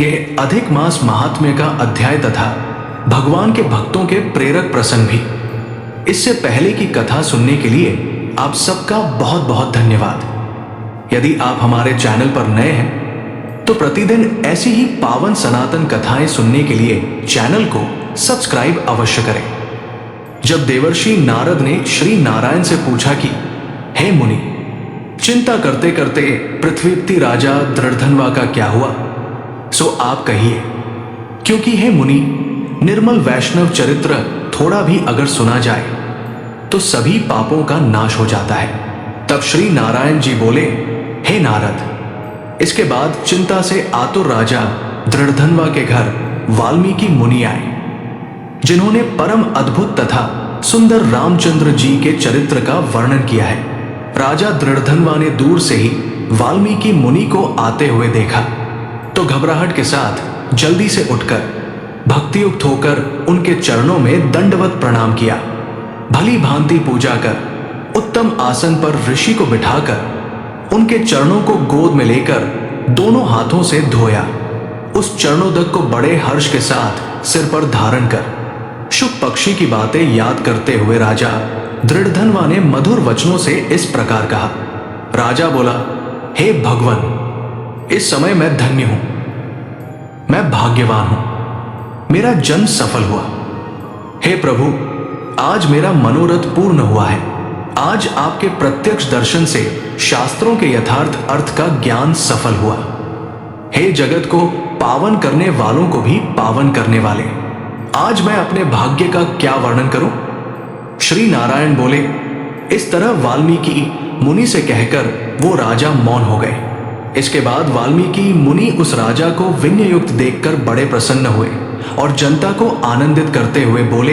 ये अधिक मास महात्म्य का अध्याय तथा भगवान के भक्तों के प्रेरक प्रसंग भी। इससे पहले की कथा सुनने के लिए आप सबका बहुत बहुत धन्यवाद। यदि आप हमारे चैनल पर नए हैं तो प्रतिदिन ऐसी ही पावन सनातन कथाएं सुनने के लिए चैनल को सब्सक्राइब अवश्य करें। जब देवर्षि नारद ने श्री नारायण से पूछा कि हे मुनि, चिंता करते करते पृथ्वीपति राजा दृढ़धनवा का क्या हुआ, सो आप कहिए, क्योंकि हे मुनि, निर्मल वैष्णव चरित्र थोड़ा भी अगर सुना जाए तो सभी पापों का नाश हो जाता है। तब श्री नारायण जी बोले, हे नारद। इसके बाद चिंता से आतुर राजा दृढ़धनवा के घर वाल्मीकि मुनि आए, जिन्होंने परम अद्भुत तथा सुंदर रामचंद्र जी के चरित्र का वर्णन किया है। राजा दृढ़धनवा ने दूर से ही वाल्मीकि मुनि को आते हुए देखा तो घबराहट के साथ जल्दी से उठकर भक्तियुक्त होकर उनके चरणों में दंडवत प्रणाम किया। भली भांति पूजा कर उत्तम आसन पर ऋषि को बिठाकर उनके चरणों को गोद में लेकर दोनों हाथों से धोया। उस चरणोदक को बड़े हर्ष के साथ सिर पर धारण कर शुक पक्षी की बातें याद करते हुए राजा दृढ़धनवा ने मधुर वचनों से इस प्रकार कहा। राजा बोला, हे भगवान, इस समय मैं धन्य हूं, मैं भाग्यवान हूं, मेरा जन्म सफल हुआ। हे प्रभु, आज मेरा मनोरथ पूर्ण हुआ है। आज आपके प्रत्यक्ष दर्शन से शास्त्रों के यथार्थ अर्थ का ज्ञान सफल हुआ। हे जगत को पावन करने वालों को भी पावन करने वाले, आज मैं अपने भाग्य का क्या वर्णन करूं। श्री नारायण बोले। इस तरह वाल्मीकि मुनि से कहकर वो राजा मौन हो गए। इसके बाद वाल्मीकि मुनि उस राजा को विनययुक्त देखकर बड़े प्रसन्न हुए और जनता को आनंदित करते हुए बोले,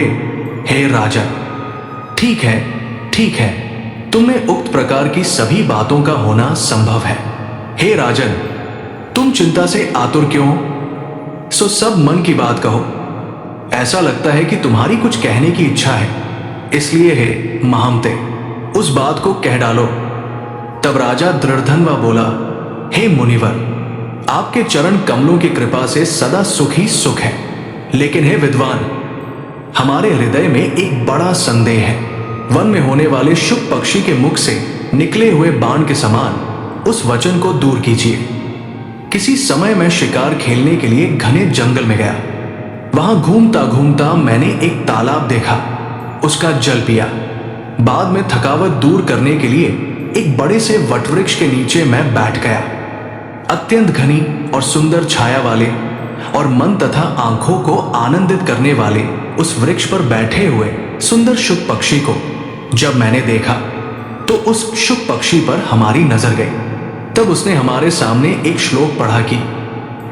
हे राजा, ठीक है, तुमने उक्त प्रकार की सभी बातों का होना संभव है। हे राजन, तुम चिंता से आतुर क्यों हो? सो सब मन की बात कहो। ऐसा लगता है कि तुम्हारी कुछ कहने की इच्छा है, इसलिए हे महामते, उस बात को कह डालो। तब राजा दृढ़धनवा बोला, हे मुनिवर, आपके चरण कमलों की कृपा से सदा सुख ही सुख है। लेकिन हे विद्वान, हमारे हृदय में एक बड़ा संदेह है। वन में होने वाले शुक पक्षी के मुख से निकले हुए बाण के समान उस वचन को दूर कीजिए। किसी समय मैं शिकार खेलने के लिए घने जंगल में गया। वहां घूमता घूमता मैंने एक तालाब देखा, उसका जल पिया। बाद में थकावट दूर करने के लिए एक बड़े से वटवृक्ष के नीचे मैं बैठ गया। अत्यंत घनी और सुंदर छाया वाले और मन तथा आंखों को आनंदित करने वाले उस वृक्ष पर बैठे हुए सुंदर शुक पक्षी को जब मैंने देखा तो उस शुक पक्षी पर हमारी नजर गई। तब उसने हमारे सामने एक श्लोक पढ़ा कि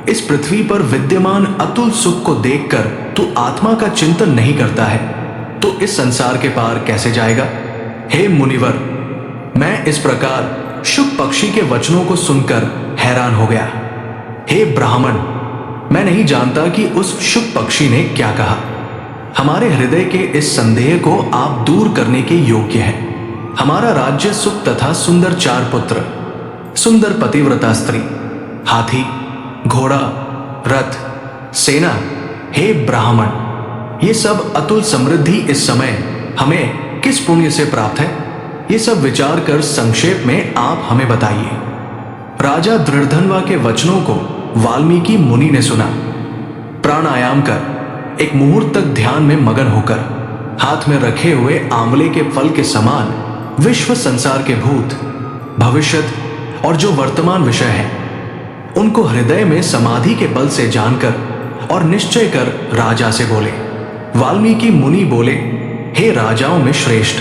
इस पृथ्वी पर विद्यमान अतुल सुख को देखकर तू आत्मा का चिंतन नहीं करता है तो इस संसार के पार कैसे जाएगा। हे मुनिवर, मैं इस प्रकार शुक पक्षी के वचनों को सुनकर हैरान हो गया। हे ब्राह्मण, मैं नहीं जानता कि उस शुक पक्षी ने क्या कहा। हमारे हृदय के इस संदेह को आप दूर करने के योग्य हैं। हमारा राज्य सुख तथा सुंदर 4 पुत्र, सुंदर पतिव्रता स्त्री, हाथी, घोड़ा, रथ, सेना, हे ब्राह्मण, ये सब अतुल समृद्धि इस समय हमें किस पुण्य से प्राप्त है, ये सब विचार कर संक्षेप में आप हमें बताइए। राजा दृढ़धनवा के वचनों को वाल्मीकि मुनि ने सुना। प्राणायाम कर एक मुहूर्त तक ध्यान में मगन होकर हाथ में रखे हुए आंवले के फल के समान विश्व संसार के भूत, भविष्यत और जो वर्तमान विषय है उनको हृदय में समाधि के बल से जानकर और निश्चय कर राजा से बोले। वाल्मीकि मुनि बोले, हे राजाओं में श्रेष्ठ,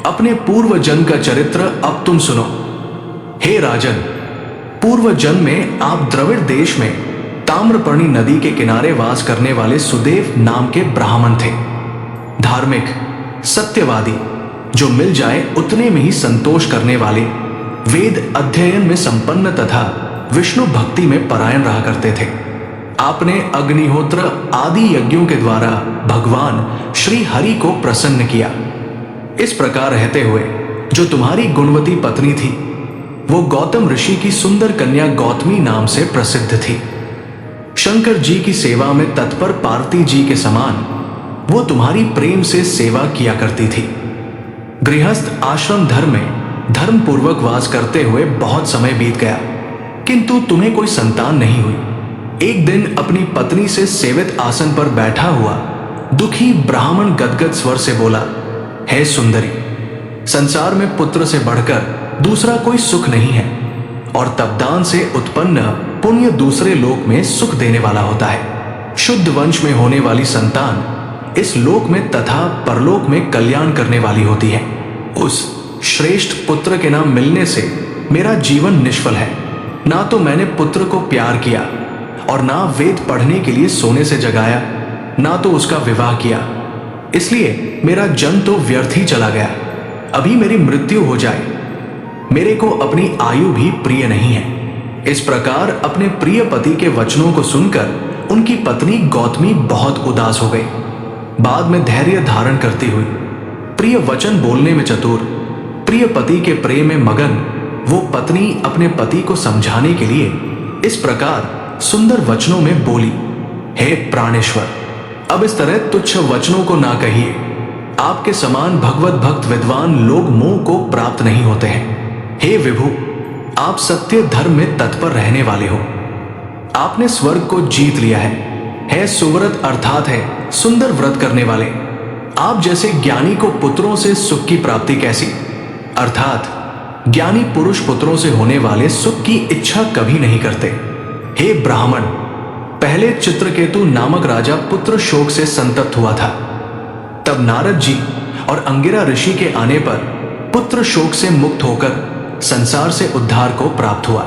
अपने पूर्व जन्म का चरित्र अब तुम सुनो। हे राजन, पूर्व जन्म में आप द्रविड़ देश में ताम्रपर्णी नदी के किनारे वास करने वाले सुदेव नाम के ब्राह्मण थे। धार्मिक, सत्यवादी, जो मिल जाए उतने में ही संतोष करने वाले, वेद अध्ययन में संपन्न तथा विष्णु भक्ति में परायण रहा करते थे। आपने अग्निहोत्र आदि यज्ञों के द्वारा भगवान श्री हरि को प्रसन्न किया। इस प्रकार रहते हुए जो तुम्हारी गुणवती पत्नी थी वो गौतम ऋषि की सुंदर कन्या गौतमी नाम से प्रसिद्ध थी। शंकर जी की सेवा में तत्पर पार्वती जी के समान वो तुम्हारी प्रेम से सेवा किया करती थी। गृहस्थ आश्रम धर्म में धर्म पूर्वक वास करते हुए बहुत समय बीत गया, किंतु तुम्हें कोई संतान नहीं हुई। एक दिन अपनी पत्नी से सेवित आसन पर बैठा हुआ दुखी ब्राह्मण गदगद स्वर से बोला, हे सुंदरी, संसार में पुत्र से बढ़कर दूसरा कोई सुख नहीं है, और तपदान से उत्पन्न पुण्य दूसरे लोक में सुख देने वाला होता है। शुद्ध वंश में होने वाली संतान इस लोक में तथा परलोक में कल्याण करने वाली होती है। उस श्रेष्ठ पुत्र के नाम मिलने से मेरा जीवन निष्फल है। ना तो मैंने पुत्र को प्यार किया और ना वेद पढ़ने के लिए सोने से जगाया, ना तो उसका विवाह किया, इसलिए मेरा जन्म तो व्यर्थ ही चला गया। अभी मेरी मृत्यु हो जाए, मेरे को अपनी आयु भी प्रिय नहीं है। इस प्रकार अपने प्रिय पति के वचनों को सुनकर उनकी पत्नी गौतमी बहुत उदास हो गई। बाद में धैर्य धारण करती हुई, प्रिय वचन बोलने में चतुर, प्रिय पति के प्रेम में मगन वो पत्नी अपने पति को समझाने के लिए इस प्रकार सुंदर वचनों में बोली, हे प्राणेश्वर, अब इस तरह तुच्छ वचनों को ना कहिए। आपके समान भगवत भक्त विद्वान लोग मोह को प्राप्त नहीं होते हैं। हे विभु, आप सत्य धर्म में तत्पर रहने वाले हो। आपने स्वर्ग को जीत लिया है। हे सुव्रत अर्थात है सुंदर व्रत करने वाले, आप जैसे ज्ञानी को पुत्रों से सुख की प्राप्ति कैसी, अर्थात ज्ञानी पुरुष पुत्रों से होने वाले सुख की इच्छा कभी नहीं करते। हे ब्राह्मण, पहले चित्रकेतु नामक राजा पुत्र शोक से संतप्त हुआ था। तब नारद जी और अंगिरा ऋषि के आने पर पुत्र शोक से मुक्त होकर संसार से उद्धार को प्राप्त हुआ।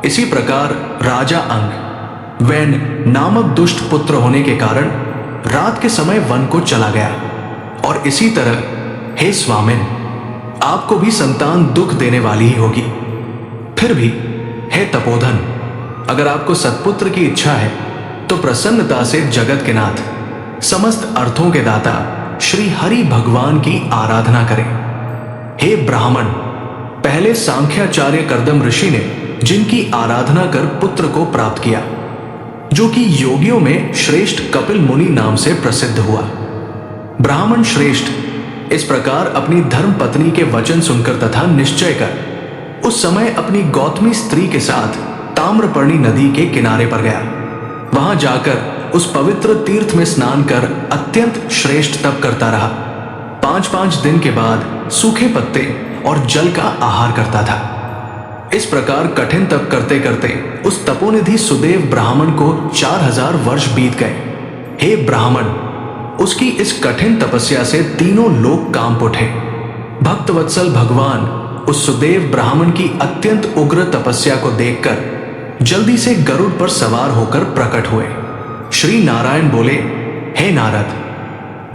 इसी प्रकार राजा अंग वैन नामक दुष्ट पुत्र होने के कारण रात के समय वन को चला गया। और इसी तरह हे स्वामिन, आपको भी संतान दुख देने वाली ही होगी। फिर भी हे तपोधन, अगर आपको सत्पुत्र की इच्छा है तो प्रसन्नता से जगत के नाथ, समस्त अर्थों के दाता श्री हरि भगवान की आराधना करें। हे ब्राह्मण, पहले सांख्याचार्य कर्दम ऋषि ने जिनकी आराधना कर पुत्र को प्राप्त किया, जो कि योगियों में श्रेष्ठ कपिल मुनि नाम से प्रसिद्ध हुआ। ब्राह्मण श्रेष्ठ इस प्रकार अपनी धर्म पत्नी के वचन सुनकर तथा निश्चय कर उस समय अपनी गौतमी स्त्री के साथ ताम्रपर्णी नदी के किनारे पर गया। वहां जाकर उस पवित्र तीर्थ में स्नान कर अत्यंत श्रेष्ठ तप करता रहा। 5-5 दिन के बाद सूखे पत्ते और जल का आहार करता था। इस प्रकार कठिन तप करते करते उस तपोनिधि सुदेव ब्राह्मण को 4000 वर्ष बीत गए। हे ब्राह्मण, उसकी इस कठिन तपस्या से तीनों लोक कांप उठे। भक्तवत्सल भगवान उस सुदेव ब्राह्मण की अत्यंत उग्र तपस्या को देखकर जल्दी से गरुड़ पर सवार होकर प्रकट हुए। श्री नारायण बोले, हे नारद,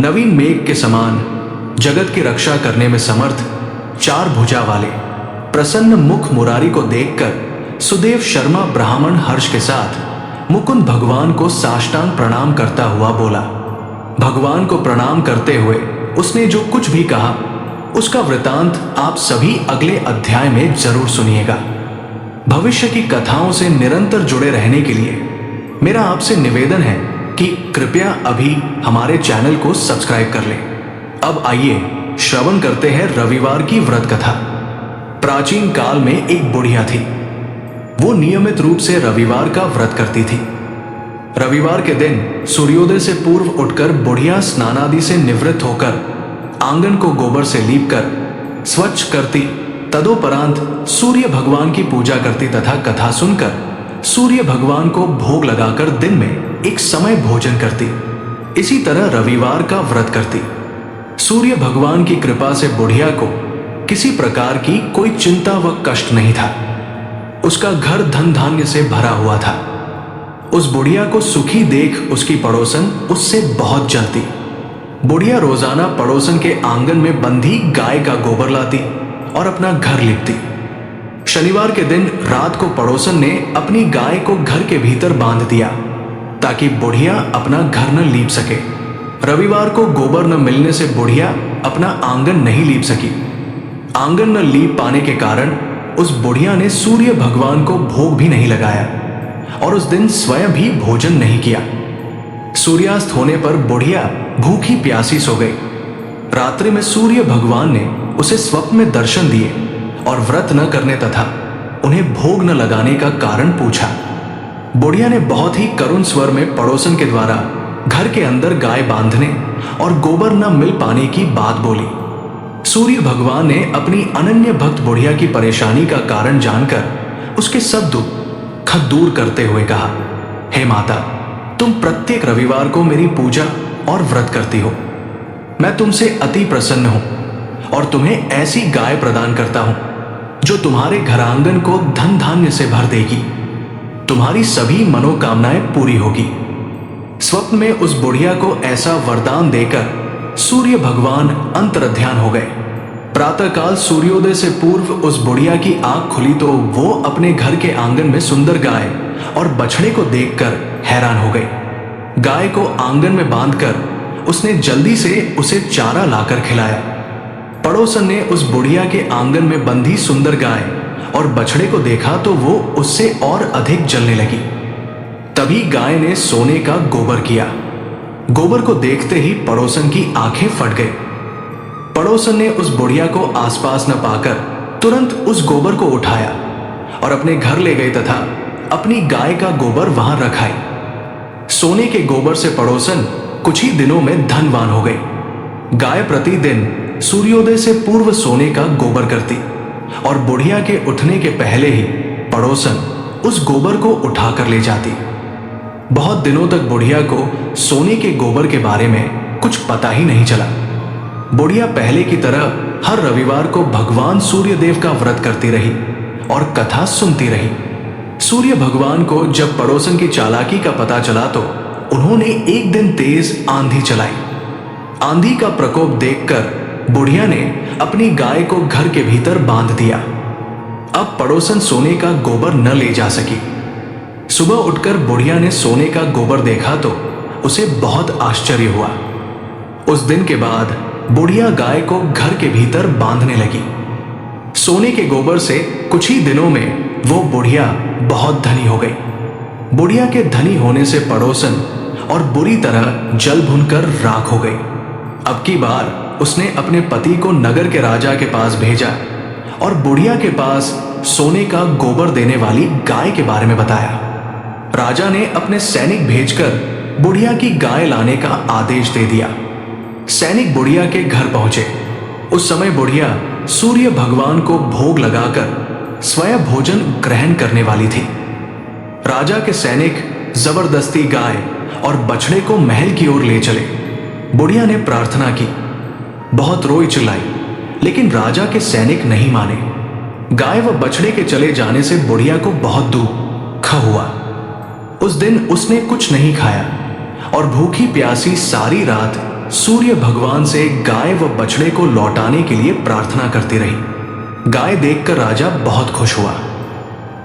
नवीन मेघ के समान जगत की रक्षा करने में समर्थ 4 भुजा वाले प्रसन्न मुख मुरारी को देखकर सुदेव शर्मा ब्राह्मण हर्ष के साथ मुकुंद भगवान को साष्टांग प्रणाम करता हुआ बोला। भगवान को प्रणाम करते हुए उसने जो कुछ भी कहा उसका वृतांत आप सभी अगले अध्याय में जरूर सुनिएगा। भविष्य की कथाओं से निरंतर जुड़े रहने के लिए मेरा आपसे निवेदन है कि कृपया अभी हमारे चैनल को सब्सक्राइब कर लें। अब आइए श्रवण करते हैं रविवार की व्रत कथा। प्राचीन काल में एक बुढ़िया थी। वो नियमित रूप से रविवार का व्रत करती थी। रविवार के दिन सूर्योदय से पूर्व उठकर बुढ़िया स्नानादि से निवृत्त होकर आंगन को गोबर से लीपकर स्वच्छ करती, तदोपरांत सूर्य भगवान की पूजा करती तथा कथा सुनकर सूर्य भगवान को भोग लगाकर दिन में एक समय भोजन करती। इसी तरह रविवार का व्रत करती। सूर्य भगवान की कृपा से बुढ़िया को किसी प्रकार की कोई चिंता व कष्ट नहीं था। उसका घर धन धान्य से भरा हुआ था। उस बुढ़िया को सुखी देख उसकी पड़ोसन उससे बहुत जलती। बुढ़िया रोजाना पड़ोसन के आंगन में बंधी गाय का गोबर लाती और अपना घर लीपती। शनिवार के दिन रात को पड़ोसन ने अपनी गाय को घर के भीतर बांध दिया ताकि बुढ़िया अपना घर न लीप सके। रविवार को गोबर न मिलने से बुढ़िया अपना आंगन नहीं लीप सकी। आंगन न लीप पाने के कारण उस बुढ़िया ने सूर्य भगवान को भोग भी नहीं लगाया और उस दिन स्वयं भी भोजन नहीं किया। सूर्यास्त होने पर बुढ़िया भूखी प्यासी सो गई। रात्रि में सूर्य भगवान ने उसे स्वप्न में दर्शन दिए और व्रत न करने तथा उन्हें भोग न लगाने का कारण पूछा। बुढ़िया ने बहुत ही करुण स्वर में पड़ोसन के द्वारा घर के अंदर गाय बांधने और गोबर न मिल पाने की बात बोली। सूर्य भगवान ने अपनी अनन्य भक्त बुढ़िया की परेशानी का कारण जानकर उसके सब दुख दूर करते हुए कहा, हे माता, तुम प्रत्येक रविवार को मेरी पूजा और व्रत करती हो। मैं तुमसे अति प्रसन्न हूं और तुम्हें ऐसी गाय प्रदान करता हूं जो तुम्हारे घर आंगन को धन धान्य से भर देगी। तुम्हारी सभी मनोकामनाएं पूरी होगी। स्वप्न में उस बुढ़िया को ऐसा वरदान देकर सूर्य भगवान अंतर्ध्यान हो गए। प्रातःकाल सूर्योदय से पूर्व उस बुढ़िया की आंख खुली तो वो अपने घर के आंगन में सुंदर गाय और बछड़े को देखकर हैरान हो गई। गाय को आंगन में बांधकर उसने जल्दी से उसे चारा लाकर खिलाया। पड़ोसन ने उस बुढ़िया के आंगन में बंधी सुंदर गाय और बछड़े को देखा तो वो उससे और अधिक जलने लगी। तभी गाय ने सोने का गोबर किया। गोबर को देखते ही पड़ोसन की आंखें फट गई। पड़ोसन ने उस बुढ़िया को आसपास न पाकर तुरंत उस गोबर को उठाया और अपने घर ले गए तथा अपनी गाय का गोबर वहां रखाई। सोने के गोबर से पड़ोसन कुछ ही दिनों में धनवान हो गई। गाय प्रतिदिन सूर्योदय से पूर्व सोने का गोबर करती और बुढ़िया के उठने के पहले ही पड़ोसन उस गोबर को उठाकर ले जाती। बहुत दिनों तक बुढ़िया को सोने के गोबर के बारे में कुछ पता ही नहीं चला। बुढ़िया पहले की तरह हर रविवार को भगवान सूर्यदेव का व्रत करती रही और कथा सुनती रही। सूर्य भगवान को जब पड़ोसन की चालाकी का पता चला तो उन्होंने एक दिन तेज आंधी चलाई। आंधी का प्रकोप देखकर बुढ़िया ने अपनी गाय को घर के भीतर बांध दिया। अब पड़ोसन सोने का गोबर न ले जा सकी। सुबह उठकर बुढ़िया ने सोने का गोबर देखा तो उसे बहुत आश्चर्य हुआ। उस दिन के बाद बुढ़िया गाय को घर के भीतर बांधने लगी। सोने के गोबर से कुछ ही दिनों में वो बुढ़िया बहुत धनी हो गई। बुढ़िया के धनी होने से पड़ोसन और बुरी तरह जल भुनकर राख हो गई। अब की बार उसने अपने पति को नगर के राजा के पास भेजा और बुढ़िया के पास सोने का गोबर देने वाली गाय के बारे में बताया। राजा ने अपने सैनिक भेजकर बुढ़िया की गाय लाने का आदेश दे दिया। सैनिक बुढ़िया के घर पहुंचे। उस समय बुढ़िया सूर्य भगवान को भोग लगाकर स्वयं भोजन ग्रहण करने वाली थी। राजा के सैनिक जबरदस्ती गाय और बछड़े को महल की ओर ले चले। बुढ़िया ने प्रार्थना की, बहुत रोई चिल्लाई, लेकिन राजा के सैनिक नहीं माने। गाय व बछड़े के चले जाने से बुढ़िया को बहुत दुख हुआ। उस दिन उसने कुछ नहीं खाया और भूखी प्यासी सारी रात सूर्य भगवान से गाय व बछड़े को लौटाने के लिए प्रार्थना करती रही। गाय देखकर राजा बहुत खुश हुआ।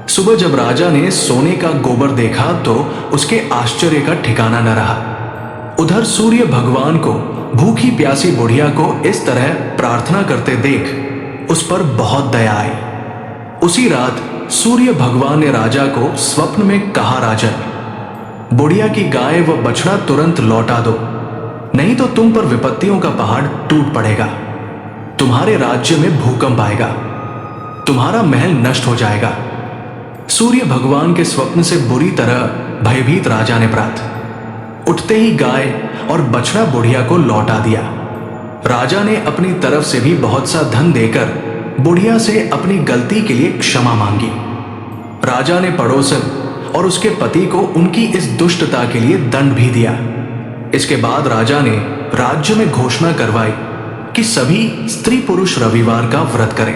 सुबह जब राजा ने सोने का गोबर देखा तो उसके आश्चर्य का ठिकाना न रहा। उधर सूर्य भगवान को भूखी प्यासी बुढ़िया को इस तरह प्रार्थना करते देख उस पर बहुत दया आई। उसी रात सूर्य भगवान ने राजा को स्वप्न में कहा, राजन, बुढ़िया की गाय व बछड़ा तुरंत लौटा दो, नहीं तो तुम पर विपत्तियों का पहाड़ टूट पड़ेगा। तुम्हारे राज्य में भूकंप आएगा, तुम्हारा महल नष्ट हो जाएगा। सूर्य भगवान के स्वप्न से बुरी तरह भयभीत राजा ने प्रात उठते ही गाय और बछड़ा बुढ़िया को लौटा दिया। राजा ने अपनी तरफ से भी बहुत सा धन देकर बुढ़िया से अपनी गलती के लिए क्षमा मांगी। राजा ने पड़ोसन और उसके पति को उनकी इस दुष्टता के लिए दंड भी दिया। इसके बाद राजा ने राज्य में घोषणा करवाई कि सभी स्त्री पुरुष रविवार का व्रत करें।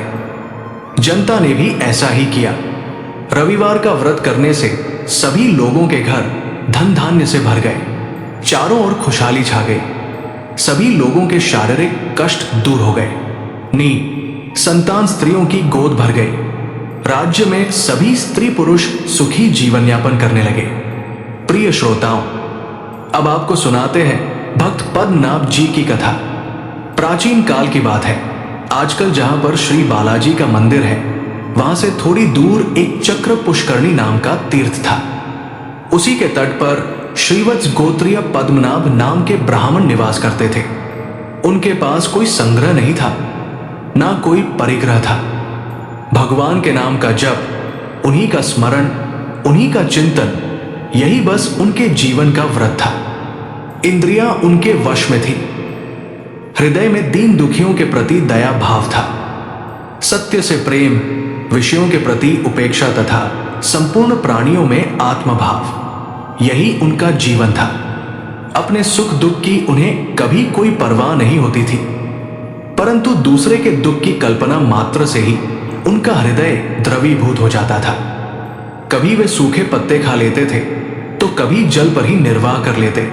जनता ने भी ऐसा ही किया। रविवार का व्रत करने से सभी लोगों के घर धन धान्य से भर गए, चारों ओर खुशहाली छा गई। सभी लोगों के शारीरिक कष्ट दूर हो गए, संतान स्त्रियों की गोद भर गई। राज्य में सभी स्त्री पुरुष सुखी जीवन यापन करने लगे। प्रिय श्रोताओं, अब आपको सुनाते हैं भक्त पद्मनाभ जी की कथा। प्राचीन काल की बात है। आजकल जहां पर श्री बालाजी का मंदिर है, वहां से थोड़ी दूर एक चक्र पुष्करणी नाम का तीर्थ था। उसी के तट पर श्रीवत्स गोत्रीय पद्मनाभ नाम के ब्राह्मण निवास करते थे। उनके पास कोई संग्रह नहीं था, ना कोई परिग्रह था। भगवान के नाम का जप, उन्हीं का स्मरण, उन्हीं का चिंतन, यही बस उनके जीवन का व्रत था। इंद्रियां उनके वश में थी। हृदय में दीन दुखियों के प्रति दया भाव था। सत्य से प्रेम, विषयों के प्रति उपेक्षा तथा संपूर्ण प्राणियों में आत्मभाव, यही उनका जीवन था। अपने सुख दुख की उन्हें कभी कोई परवाह नहीं होती थी, परंतु दूसरे के दुख की कल्पना मात्र से ही उनका हृदय द्रवीभूत हो जाता था। कभी वे सूखे पत्ते खा लेते थे, तो कभी जल पर ही निर्वाह कर लेते,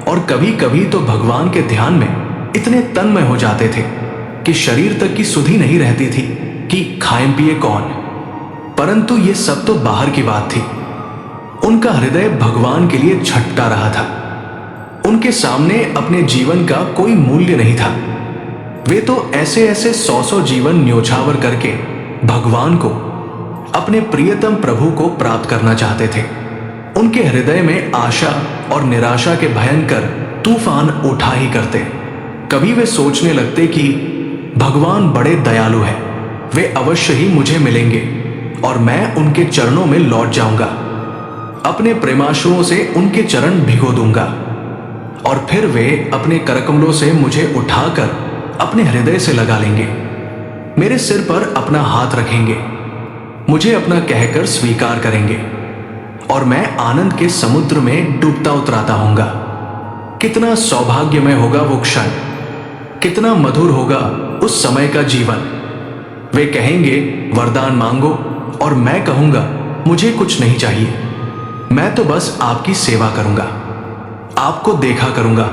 और कभी कभी तो भगवान के ध्यान में इतने तन्मय हो जाते थे कि शरीर तक की सुधि नहीं रहती थी कि खाएं पिए कौन। परंतु ये सब तो बाहर की बात थी। उनका हृदय भगवान के लिए छटता रहा था। उनके सामने अपने जीवन का कोई मूल्य नहीं था। वे तो ऐसे ऐसे 100 जीवन न्योछावर करके भगवान को, अपने प्रियतम प्रभु को प्राप्त करना चाहते थे। उनके हृदय में आशा और निराशा के भयंकर तूफान उठा ही करते। कभी वे सोचने लगते कि भगवान बड़े दयालु हैं, वे अवश्य ही मुझे मिलेंगे और मैं उनके चरणों में लौट जाऊंगा, अपने प्रेमाश्रुओं से उनके चरण भिगो दूंगा, और फिर वे अपने करकमलों से मुझे उठाकर अपने हृदय से लगा लेंगे, मेरे सिर पर अपना हाथ रखेंगे, मुझे अपना कहकर स्वीकार करेंगे, और मैं आनंद के समुद्र में डूबता उतराता होऊंगा। कितना सौभाग्यमय होगा वो क्षण, कितना मधुर होगा उस समय का जीवन। वे कहेंगे वरदान मांगो, और मैं कहूंगा मुझे कुछ नहीं चाहिए, मैं तो बस आपकी सेवा करूंगा, आपको देखा करूंगा।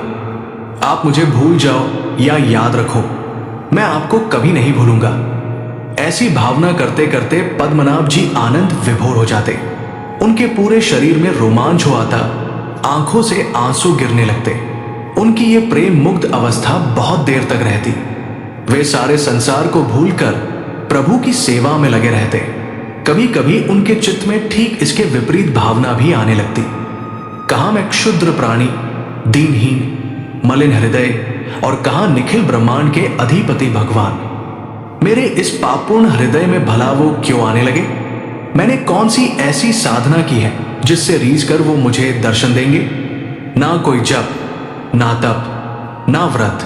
आप मुझे भूल जाओ या याद रखो, मैं आपको कभी नहीं भूलूंगा। ऐसी भावना करते करते पद्मनाभ जी आनंद विभोर हो जाते। उनके पूरे शरीर में रोमांच हो आता, आंखों से आंसू गिरने लगते। उनकी ये प्रेम मुग्ध अवस्था बहुत देर तक रहती। वे सारे संसार को भूलकर प्रभु की सेवा में लगे रहते। कभी कभी उनके चित्त में ठीक इसके विपरीत भावना भी आने लगती। कहां मैं क्षुद्र प्राणी, दीनहीन, मलिन हृदय, और कहां निखिल ब्रह्मांड के अधिपति भगवान। मेरे इस पापपूर्ण हृदय में भला वो क्यों आने लगे? मैंने कौन सी ऐसी साधना की है जिससे रीझ कर वो मुझे दर्शन देंगे? ना कोई जप, ना तप, ना व्रत,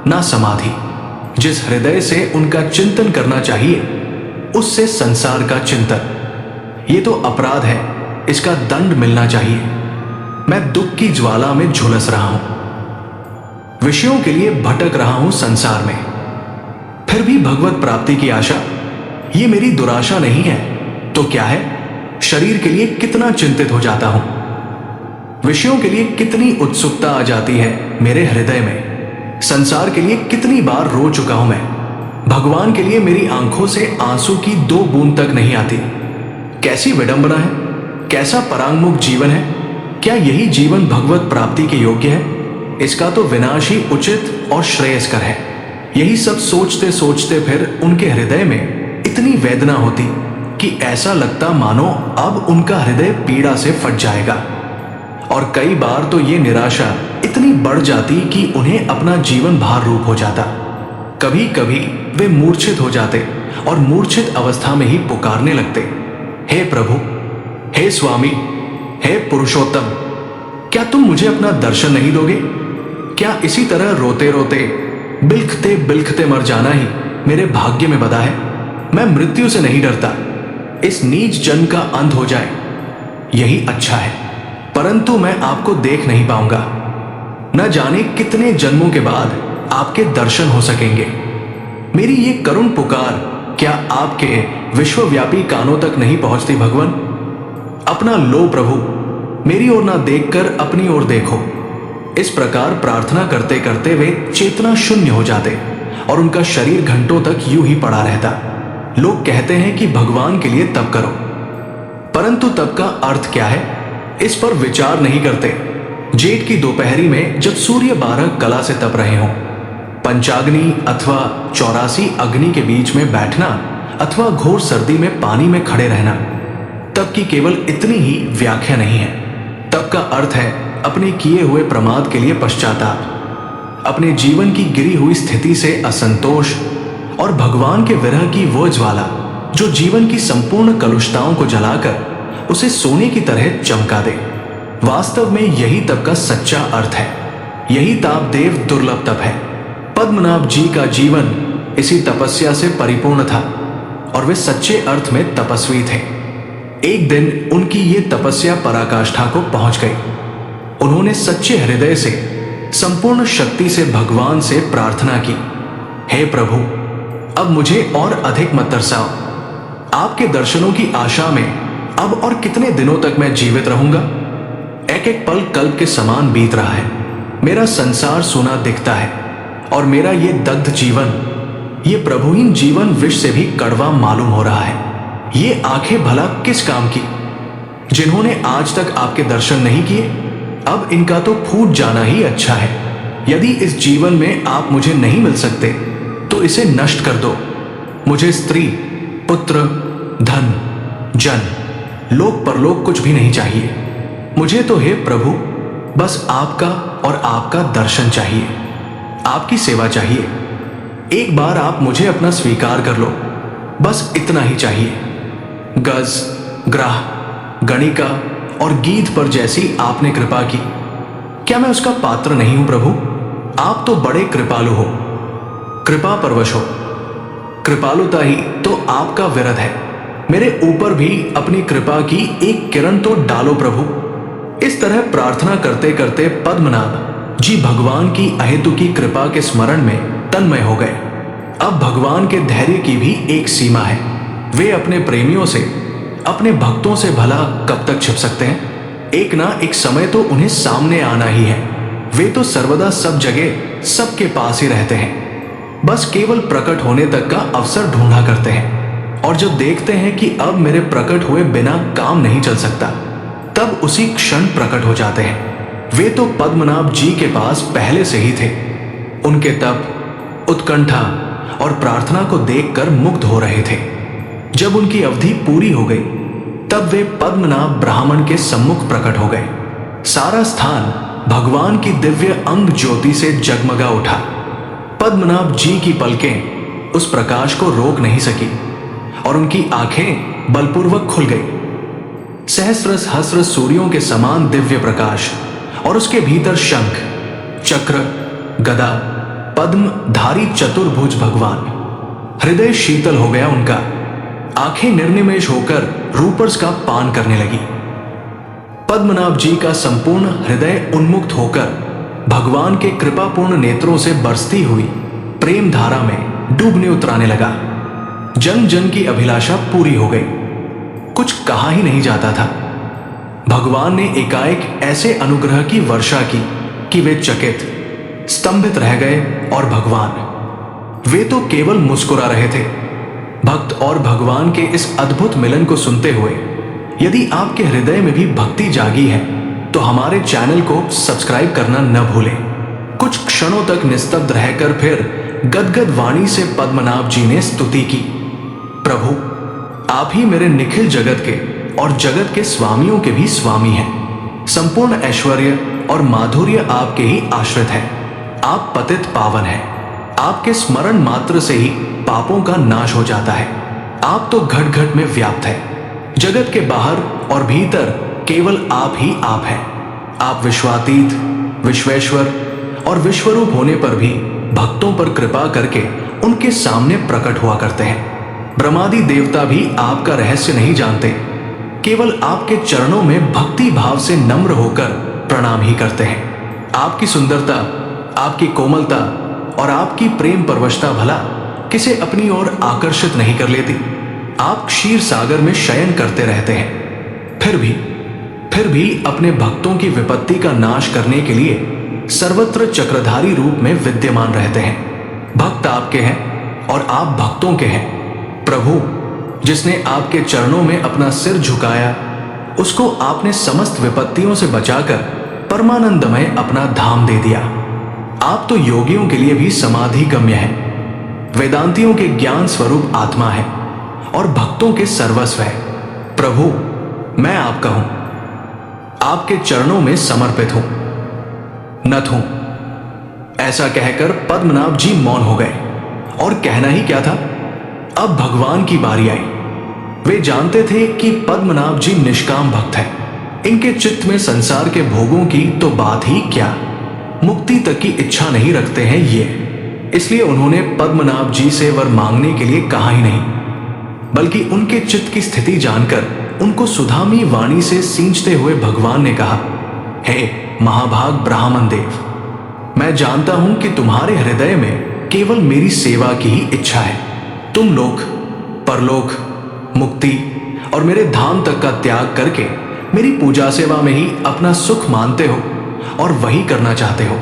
ना समाधि। जिस हृदय से उनका चिंतन करना चाहिए, उससे संसार का चिंतन। ये तो अपराध है, इसका दंड मिलना चाहिए। मैं दुख की ज्वाला में झुलस रहा हूं, विषयों के लिए भटक रहा हूं संसार में, फिर भी भगवत प्राप्ति की आशा, ये मेरी दुराशा नहीं है तो क्या है? शरीर के लिए कितना चिंतित हो जाता हूं, विषयों के लिए कितनी उत्सुकता आ जाती है मेरे हृदय में, संसार के लिए कितनी बार रो चुका हूं मैं, भगवान के लिए मेरी आंखों से आंसू की 2 बूंद तक नहीं आती। कैसी विडंबना है, कैसा परांगमुख जीवन है। क्या यही जीवन भगवत प्राप्ति के योग्य है? इसका तो विनाश ही उचित और श्रेयस्कर है। यही सब सोचते सोचते फिर उनके हृदय में इतनी वेदना होती कि ऐसा लगता मानो अब उनका हृदय पीड़ा से फट जाएगा। और कई बार तो ये निराशा इतनी बढ़ जाती कि उन्हें अपना जीवन भार रूप हो जाता। कभी कभी वे मूर्छित हो जाते और मूर्छित अवस्था में ही पुकारने लगते, हे प्रभु, हे स्वामी, हे पुरुषोत्तम, क्या तुम मुझे अपना दर्शन नहीं दोगे? क्या इसी तरह रोते रोते, बिलखते बिलखते मर जाना ही मेरे भाग्य में बधा है? मैं मृत्यु से नहीं डरता, इस नीच जन्म का अंत हो जाए यही अच्छा है, परंतु मैं आपको देख नहीं पाऊंगा। न जाने कितने जन्मों के बाद आपके दर्शन हो सकेंगे। मेरी ये करुण पुकार क्या आपके विश्वव्यापी कानों तक नहीं पहुंचती भगवान? अपना लो प्रभु, मेरी ओर ना देखकर अपनी ओर देखो। इस प्रकार प्रार्थना करते करते वे चेतना शून्य हो जाते और उनका शरीर घंटों तक यूं ही पड़ा रहता। लोग कहते हैं कि भगवान के लिए तप करो, परंतु तप का अर्थ क्या है, इस पर विचार नहीं करते। जेठ की दोपहरी में जब सूर्य 12 कला से तप रहे हों, पंचाग्नि अथवा 84 अग्नि के बीच में बैठना अथवा घोर सर्दी में पानी में खड़े रहना, तप की केवल इतनी ही व्याख्या नहीं है। का अर्थ है अपने किए हुए प्रमाद के लिए पश्चाताप, अपने जीवन की गिरी हुई स्थिति से असंतोष और भगवान के विरह की वो ज्वाला जो जीवन की संपूर्ण कलुषताओं को जलाकर उसे सोने की तरह चमका दे। वास्तव में यही तप का सच्चा अर्थ है। यही ताप देव दुर्लभ तप है। पद्मनाभ जी का जीवन इसी तपस्या से परिपूर्ण था और वे सच्चे अर्थ में तपस्वी थे। एक दिन उनकी ये तपस्या पराकाष्ठा को पहुंच गई। उन्होंने सच्चे हृदय से संपूर्ण शक्ति से भगवान से प्रार्थना की, हे प्रभु, अब मुझे और अधिक मत तरसाओ। आपके दर्शनों की आशा में अब और कितने दिनों तक मैं जीवित रहूंगा। एक एक पल कल्प के समान बीत रहा है। मेरा संसार सोना दिखता है और मेरा ये दग्ध जीवन, ये प्रभुहीन जीवन विष से भी कड़वा मालूम हो रहा है। ये आंखें भला किस काम की, जिन्होंने आज तक आपके दर्शन नहीं किए, अब इनका तो फूट जाना ही अच्छा है। यदि इस जीवन में आप मुझे नहीं मिल सकते तो इसे नष्ट कर दो। मुझे स्त्री, पुत्र, धन, जन, लोक परलोक कुछ भी नहीं चाहिए। मुझे तो हे प्रभु बस आपका और आपका दर्शन चाहिए, आपकी सेवा चाहिए। एक बार आप मुझे अपना स्वीकार कर लो, बस इतना ही चाहिए। गज, ग्राह, गणिका और गीत पर जैसी आपने कृपा की, क्या मैं उसका पात्र नहीं हूं प्रभु? आप तो बड़े कृपालु हो, कृपा परवश हो। कृपालुता ही तो आपका विरध है। मेरे ऊपर भी अपनी कृपा की एक किरण तो डालो प्रभु। इस तरह प्रार्थना करते करते पद्मनाभ जी भगवान की अहेतुकी कृपा के स्मरण में तन्मय हो गए। अब भगवान के धैर्य की भी एक सीमा है। वे अपने प्रेमियों से, अपने भक्तों से भला कब तक छिप सकते हैं? एक ना एक समय तो उन्हें सामने आना ही है। वे तो सर्वदा सब जगह सबके पास ही रहते हैं, बस केवल प्रकट होने तक का अवसर ढूंढा करते हैं। और जब देखते हैं कि अब मेरे प्रकट हुए बिना काम नहीं चल सकता, तब उसी क्षण प्रकट हो जाते हैं। वे तो पद्मनाभ जी के पास पहले से ही थे। उनके तप, उत्कंठा और प्रार्थना को देखकर मुग्ध हो रहे थे। जब उनकी अवधि पूरी हो गई, तब वे पद्मनाभ ब्राह्मण के सम्मुख प्रकट हो गए। सारा स्थान भगवान की दिव्य अंग ज्योति से जगमगा उठा। पद्मनाभ जी की पलकें उस प्रकाश को रोक नहीं सकी और उनकी आंखें बलपूर्वक खुल गई। सहस्र सहस्र सूर्यों के समान दिव्य प्रकाश और उसके भीतर शंख, चक्र, गदा, पद्म धारी चतुर्भुज भगवान। हृदय शीतल हो गया उनका। आंखें निर्निमेष होकर रूपर्स का पान करने लगी। पद्मनाभ जी का संपूर्ण हृदय उन्मुक्त होकर भगवान के कृपापूर्ण नेत्रों से बरसती हुई प्रेम धारा में डूबने उतराने लगा। जन जन की अभिलाषा पूरी हो गई। कुछ कहा ही नहीं जाता था। भगवान ने एकाएक ऐसे अनुग्रह की वर्षा की कि वे चकित, स्तंभित रह गए। और भगवान, वे तो केवल मुस्कुरा रहे थे। भक्त और भगवान के इस अद्भुत मिलन को सुनते हुए यदि आपके हृदय में भी भक्ति जागी है तो हमारे चैनल को सब्सक्राइब करना न भूलें। कुछ क्षणों तक निस्तब्ध रहकर फिर गदगद वाणी से पद्मनाभ जी ने स्तुति की, प्रभु, आप ही मेरे निखिल जगत के और जगत के स्वामियों के भी स्वामी हैं। संपूर्ण ऐश्वर्य और माधुर्य आपके ही आश्रित है। आप पतित पावन हैं। आपके स्मरण मात्र से ही पापों का नाश हो जाता है। आप तो घट घट में व्याप्त है। जगत के बाहर और भीतर केवल आप ही आप हैं। आप विश्वातीत, विश्वेश्वर और विश्वरूप होने पर भी भक्तों पर कृपा करके उनके सामने प्रकट हुआ करते हैं। ब्रह्मादि देवता भी आपका रहस्य नहीं जानते, केवल आपके चरणों में भक्ति भाव से नम्र होकर प्रणाम ही करते हैं। आपकी सुंदरता, आपकी कोमलता और आपकी प्रेम परवशता भला किसे अपनी ओर आकर्षित नहीं कर लेती। आप क्षीर सागर में शयन करते रहते हैं, फिर भी अपने भक्तों की विपत्ति का नाश करने के लिए सर्वत्र चक्रधारी रूप में विद्यमान रहते हैं। भक्त आपके हैं और आप भक्तों के हैं। प्रभु, जिसने आपके चरणों में अपना सिर झुकाया, उसको आपने समस्त विपत्तियों से बचाकर परमानंदमय अपना धाम दे दिया। आप तो योगियों के लिए भी समाधि गम्य हैं, वेदांतियों के ज्ञान स्वरूप आत्मा है और भक्तों के सर्वस्व है। प्रभु, मैं आपका हूं। आपके चरणों में समर्पित हूं, नत हूं। ऐसा कहकर पद्मनाभ जी मौन हो गए। और कहना ही क्या था, अब भगवान की बारी आई। वे जानते थे कि पद्मनाभ जी निष्काम भक्त हैं। इनके चित्त में संसार के भोगों की तो बात ही क्या, मुक्ति तक की इच्छा नहीं रखते हैं ये। इसलिए उन्होंने पद्मनाभ जी से वर मांगने के लिए कहा ही नहीं, बल्कि उनके चित्त की स्थिति जानकर उनको सुधामी वाणी से सींचते हुए भगवान ने कहा, हे महाभाग ब्राह्मण देव, मैं जानता हूं कि तुम्हारे हृदय में केवल मेरी सेवा की ही इच्छा है। तुम लोक, परलोक, मुक्ति और मेरे धाम तक का त्याग करके मेरी पूजा सेवा में ही अपना सुख मानते हो और वही करना चाहते हो।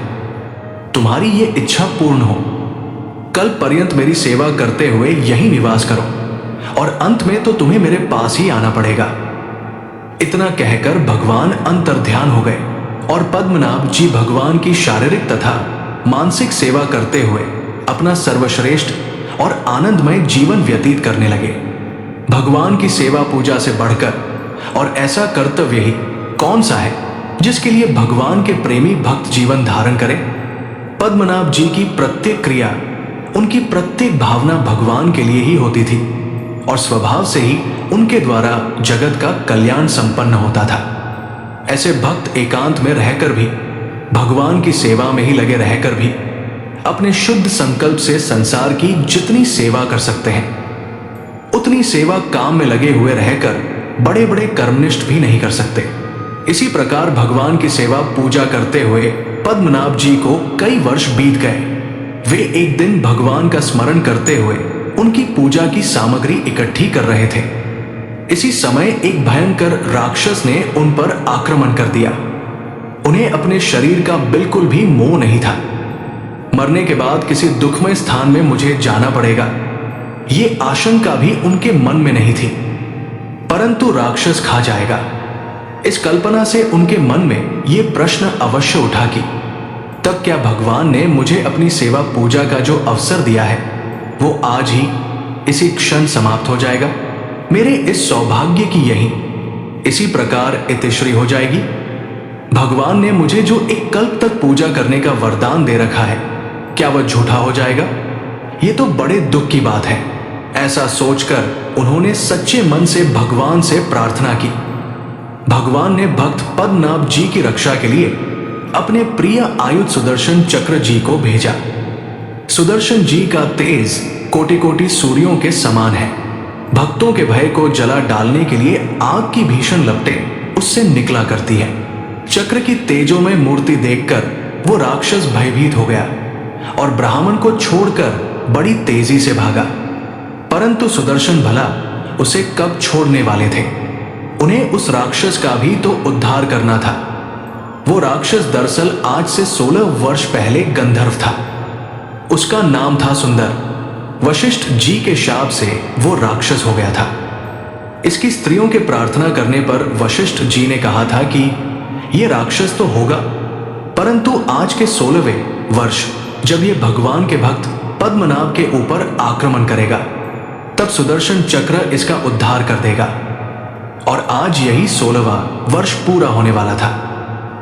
तुम्हारी ये इच्छा पूर्ण हो, कल पर्यंत मेरी सेवा करते हुए यही निवास करो और अंत में तो तुम्हें मेरे पास ही आना पड़ेगा। इतना कहकर भगवान अंतर्ध्यान हो गए और पद्मनाभ जी भगवान की शारीरिक तथा मानसिक सेवा करते हुए अपना सर्वश्रेष्ठ और आनंदमय जीवन व्यतीत करने लगे। भगवान की सेवा पूजा से बढ़कर और ऐसा कर्तव्य ही कौन सा है जिसके लिए भगवान के प्रेमी भक्त जीवन धारण करें। पद्मनाभ जी की प्रत्येक क्रिया, उनकी प्रत्येक भावना भगवान के लिए ही होती थी और स्वभाव से ही उनके द्वारा जगत का कल्याण संपन्न होता था। ऐसे भक्त एकांत में रहकर भी, भगवान की सेवा में ही लगे रहकर भी अपने शुद्ध संकल्प से संसार की जितनी सेवा कर सकते हैं, उतनी सेवा काम में लगे हुए रहकर बड़े बड़े कर्मनिष्ठ भी नहीं कर सकते। इसी प्रकार भगवान की सेवा पूजा करते हुए पद्मनाभ जी को कई वर्ष बीत गए। वे एक दिन भगवान का स्मरण करते हुए उनकी पूजा की सामग्री इकट्ठी कर रहे थे। इसी समय एक भयंकर राक्षस ने उन पर आक्रमण कर दिया। उन्हें अपने शरीर का बिल्कुल भी मोह नहीं था। मरने के बाद किसी दुखमय स्थान में मुझे जाना पड़ेगा, ये आशंका भी उनके मन में नहीं थी, परंतु राक्षस खा जाएगा, इस कल्पना से उनके मन में ये प्रश्न अवश्य उठा कि तब क्या भगवान ने मुझे अपनी सेवा पूजा का जो अवसर दिया है वो आज ही इसी क्षण समाप्त हो जाएगा। मेरे इस सौभाग्य की यही इसी प्रकार इतिश्री हो जाएगी। भगवान ने मुझे जो एक कल्प तक पूजा करने का वरदान दे रखा है, क्या वह झूठा हो जाएगा? ये तो बड़े दुख की बात है। ऐसा सोचकर उन्होंने सच्चे मन से भगवान से प्रार्थना की। भगवान ने भक्त पद्मनाभ जी की रक्षा के लिए अपने प्रिय आयुध सुदर्शन चक्र जी को भेजा। सुदर्शन जी का तेज कोटि कोटि सूर्यों के समान है। भक्तों के भय को जला डालने के लिए आग की भीषण लपटें उससे निकला करती है। चक्र की तेजोमय मूर्ति देखकर वो राक्षस भयभीत हो गया और ब्राह्मण को छोड़कर बड़ी तेजी से भागा। परंतु सुदर्शन भला उसे कब छोड़ने वाले थे? उन्हें उस राक्षस का भी तो उद्धार करना था। वो राक्षस दरअसल आज से 16 वर्ष पहले गंधर्व था। उसका नाम था सुंदर। वशिष्ठ जी के शाप से वो राक्षस हो गया था। इसकी स्त्रियों के प्रार्थना करने पर वशिष्ठ जी ने कहा था कि ये राक्षस तो होगा, परंतु आज के 16वें वर्ष जब ये भगवान के भक्त पद्मनाभ के ऊपर आक्रमण करेगा, तब सुदर्शन चक्र इसका उद्धार कर देगा। और आज यही 16वां वर्ष पूरा होने वाला था।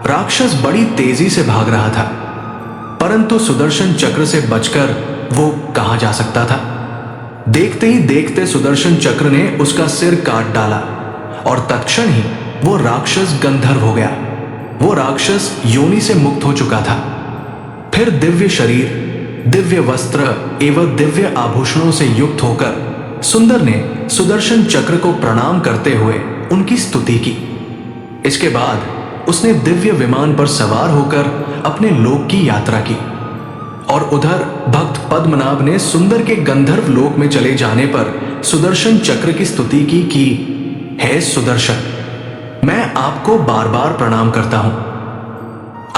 राक्षस बड़ी तेजी से भाग रहा था, परंतु सुदर्शन चक्र से बचकर वो कहां जा सकता था? देखते ही देखते सुदर्शन चक्र ने उसका सिर काट डाला और तत्क्षण ही वो राक्षस गंधर्व हो गया। वो राक्षस योनि से मुक्त हो चुका था। फिर दिव्य शरीर, दिव्य वस्त्र एवं दिव्य आभूषणों से युक्त होकर सुंदर ने सुदर्शन चक्र को प्रणाम करते हुए उनकी स्तुति की। इसके बाद उसने दिव्य विमान पर सवार होकर अपने लोक की यात्रा की और उधर भक्त पद्मनाभ ने सुंदर के गंधर्व लोक में चले जाने पर सुदर्शन चक्र की स्तुति की कि हे सुदर्शन, मैं आपको बार बार प्रणाम करता हूं।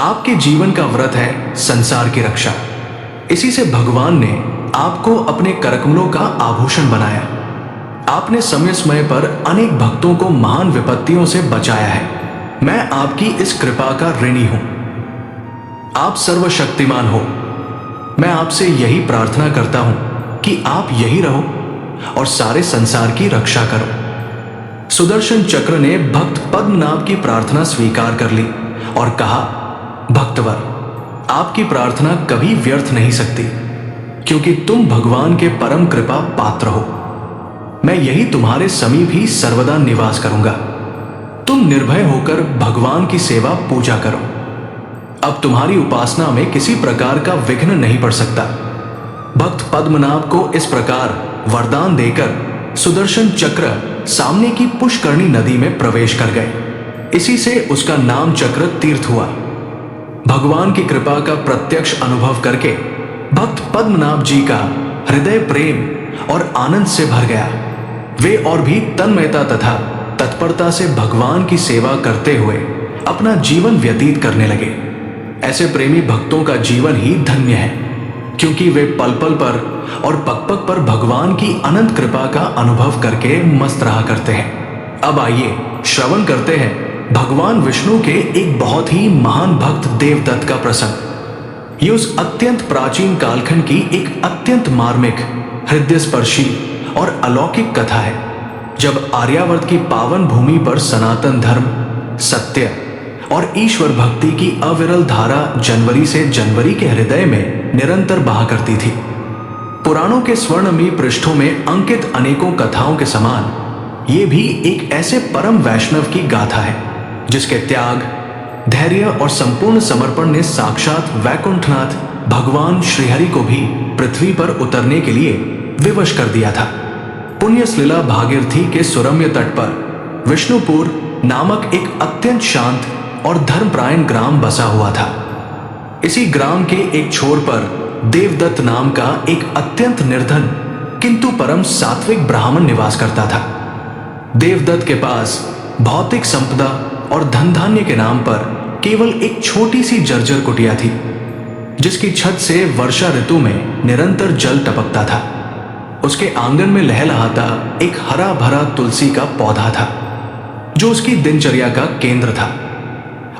आपके जीवन का व्रत है संसार की रक्षा। इसी से भगवान ने आपको अपने करकमलों का आभूषण बनाया। आपने समय समय पर अनेक भक्तों को महान विपत्तियों से बचाया है। मैं आपकी इस कृपा का ऋणी हूं। आप सर्वशक्तिमान हो। मैं आपसे यही प्रार्थना करता हूं कि आप यही रहो और सारे संसार की रक्षा करो। सुदर्शन चक्र ने भक्त पद्मनाभ की प्रार्थना स्वीकार कर ली और कहा, भक्तवर, आपकी प्रार्थना कभी व्यर्थ नहीं सकती, क्योंकि तुम भगवान के परम कृपा पात्र हो। मैं यही तुम्हारे समीप ही सर्वदा निवास करूंगा। तुम निर्भय होकर भगवान की सेवा पूजा करो। अब तुम्हारी उपासना में किसी प्रकार का विघ्न नहीं पड़ सकता। भक्त पद्मनाभ को इस प्रकार वरदान देकर सुदर्शन चक्र सामने की पुष्करणी नदी में प्रवेश कर गए। इसी से उसका नाम चक्र तीर्थ हुआ। भगवान की कृपा का प्रत्यक्ष अनुभव करके भक्त पद्मनाभ जी का हृदय प्रेम और आनंद से भर गया। वे और भी तन्मयता तथा तत्परता से भगवान की सेवा करते हुए अपना जीवन व्यतीत करने लगे। ऐसे प्रेमी भक्तों का जीवन ही धन्य है, क्योंकि वे पल पल पर और पग पग पर भगवान की अनंत कृपा का अनुभव करके मस्त रहा करते हैं। अब आइए श्रवण करते हैं भगवान विष्णु के एक बहुत ही महान भक्त देवदत्त का प्रसंग। ये उस अत्यंत प्राचीन कालखंड की एक अत्यंत मार्मिक, हृदय स्पर्शी और अलौकिक कथा है, जब आर्यावर्त की पावन भूमि पर सनातन धर्म, सत्य और ईश्वर भक्ति की अविरल धारा जनवरी से जनवरी के हृदय में निरंतर बहा करती थी। पुराणों के स्वर्णमयी पृष्ठों में अंकित अनेकों कथाओं के समान ये भी एक ऐसे परम वैष्णव की गाथा है, जिसके त्याग, धैर्य और संपूर्ण समर्पण ने साक्षात वैकुंठनाथ भगवान श्रीहरि को भी पृथ्वी पर उतरने के लिए विवश कर दिया था। पुण्य सलिला भागीरथी के सुरम्य तट पर विष्णुपुर नामक एक अत्यंत शांत और धर्मपरायण ग्राम बसा हुआ था। इसी ग्राम के एक छोर पर देवदत्त नाम का एक अत्यंत निर्धन किंतु परम सात्विक ब्राह्मण निवास करता था। देवदत्त के पास भौतिक संपदा और धन धान्य के नाम पर केवल एक छोटी सी जर्जर कुटिया थी, जिसकी छत से वर्षा ऋतु में निरंतर जल टपकता था। उसके आंगन में लहलहाता एक हरा भरा तुलसी का पौधा था, जो उसकी दिनचर्या का केंद्र था,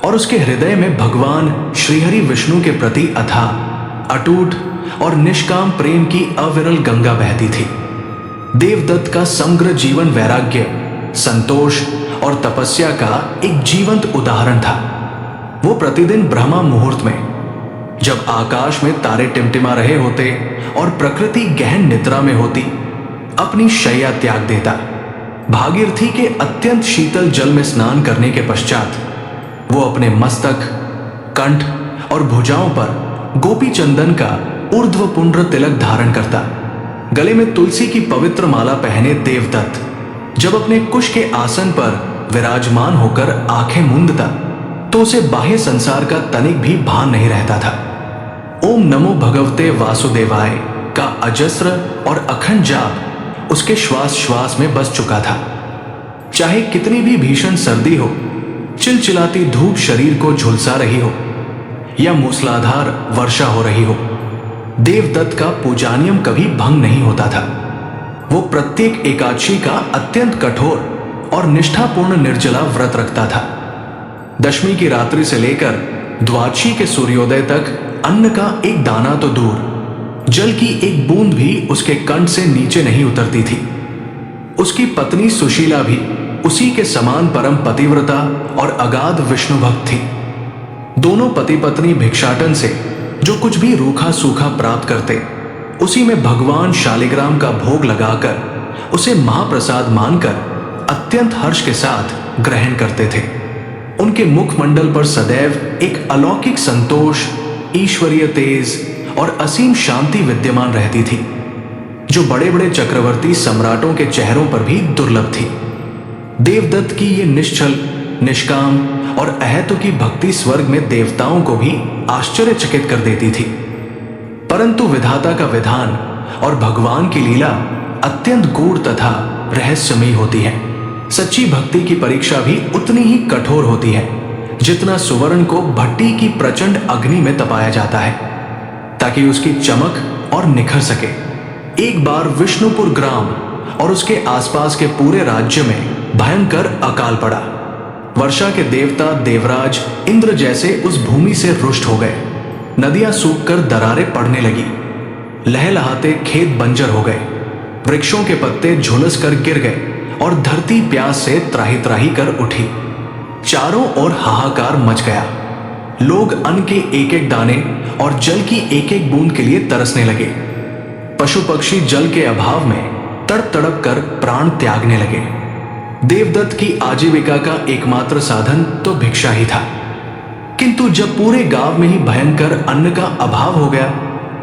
और उसके हृदय में भगवान श्रीहरि विष्णु के प्रति अथाह, अटूट और निष्काम प्रेम की अविरल गंगा बहती थी। देवदत्त का समग्र जीवन वैराग्य, संतोष और तपस्या का एक जीवंत उदाहरण था। वो प्रतिदिन ब्रह्मा मुहूर्त में, जब आकाश में तारे टिमटिमा रहे होते और प्रकृति गहन निद्रा में होती, अपनी शैया त्याग देता। भागीरथी के अत्यंत शीतल जल में स्नान करने के पश्चात वो अपने मस्तक, कंठ और भुजाओं पर गोपी चंदन का ऊर्ध्व पुंड्र तिलक धारण करता। गले में तुलसी की पवित्र माला पहने देवदत्त जब अपने कुश के आसन पर विराजमान होकर आंखें मूंदता, तो उसे बाह्य संसार का तनिक भी भान नहीं रहता था। ओम नमो भगवते वासुदेवाय का अजस्र और अखंड जाप उसके श्वास श्वास में बस चुका था। चाहे कितनी भी भीषण सर्दी हो, चिलचिलाती धूप शरीर को झुलसा रही हो, या मूसलाधार वर्षा हो रही हो, देवदत्त का पूजानियम कभी भंग नहीं होता था। वो प्रत्येक एकादशी का अत्यंत कठोर और निष्ठापूर्ण निर्जला व्रत रखता था। दशमी की रात्रि से लेकर द्वादशी के सूर्योदय तक अन्न का एक दाना तो दूर, जल की एक बूंद भी उसके कंठ से नीचे नहीं उतरती थी। उसकी पत्नी सुशीला भी उसी के समान परम पतिव्रता और अगाध विष्णु भक्त थी। दोनों पति पत्नी भिक्षाटन से जो कुछ भी रूखा सूखा प्राप्त करते, उसी में भगवान शालिग्राम का भोग लगाकर उसे महाप्रसाद मानकर अत्यंत हर्ष के साथ ग्रहण करते थे। उनके मुखमंडल पर सदैव एक अलौकिक संतोष, ईश्वरीय तेज और असीम शांति विद्यमान रहती थी, जो बड़े बड़े चक्रवर्ती सम्राटों के चेहरों पर भी दुर्लभ थी। देवदत्त की ये निश्चल, निष्काम और अहेतु की भक्ति स्वर्ग में देवताओं को भी आश्चर्यचकित कर देती थी। परंतु विधाता का विधान और भगवान की लीला अत्यंत गूढ़ तथा रहस्यमयी होती है। सच्ची भक्ति की परीक्षा भी उतनी ही कठोर होती है जितना सुवर्ण को भट्टी की प्रचंड अग्नि में तपाया जाता है, ताकि उसकी चमक और निखर सके। एक बार विष्णुपुर ग्राम और उसके आसपास के पूरे राज्य में भयंकर अकाल पड़ा। वर्षा के देवता देवराज इंद्र जैसे उस भूमि से रुष्ट हो गए। नदियां सूखकर दरारें पड़ने लगी, लहलहाते खेत बंजर हो गए, वृक्षों के पत्ते झुलस कर गिर गए और धरती प्यास से त्राही त्राही कर उठी। चारों ओर हाहाकार मच गया। लोग अन्न के एक एक दाने और जल की एक एक बूंद के लिए तरसने लगे। पशु पक्षी जल के अभाव में तड़प तड़प कर प्राण त्यागने लगे। देवदत्त की आजीविका का एकमात्र साधन तो भिक्षा ही था। किंतु जब पूरे गांव में ही भयंकर अन्न का अभाव हो गया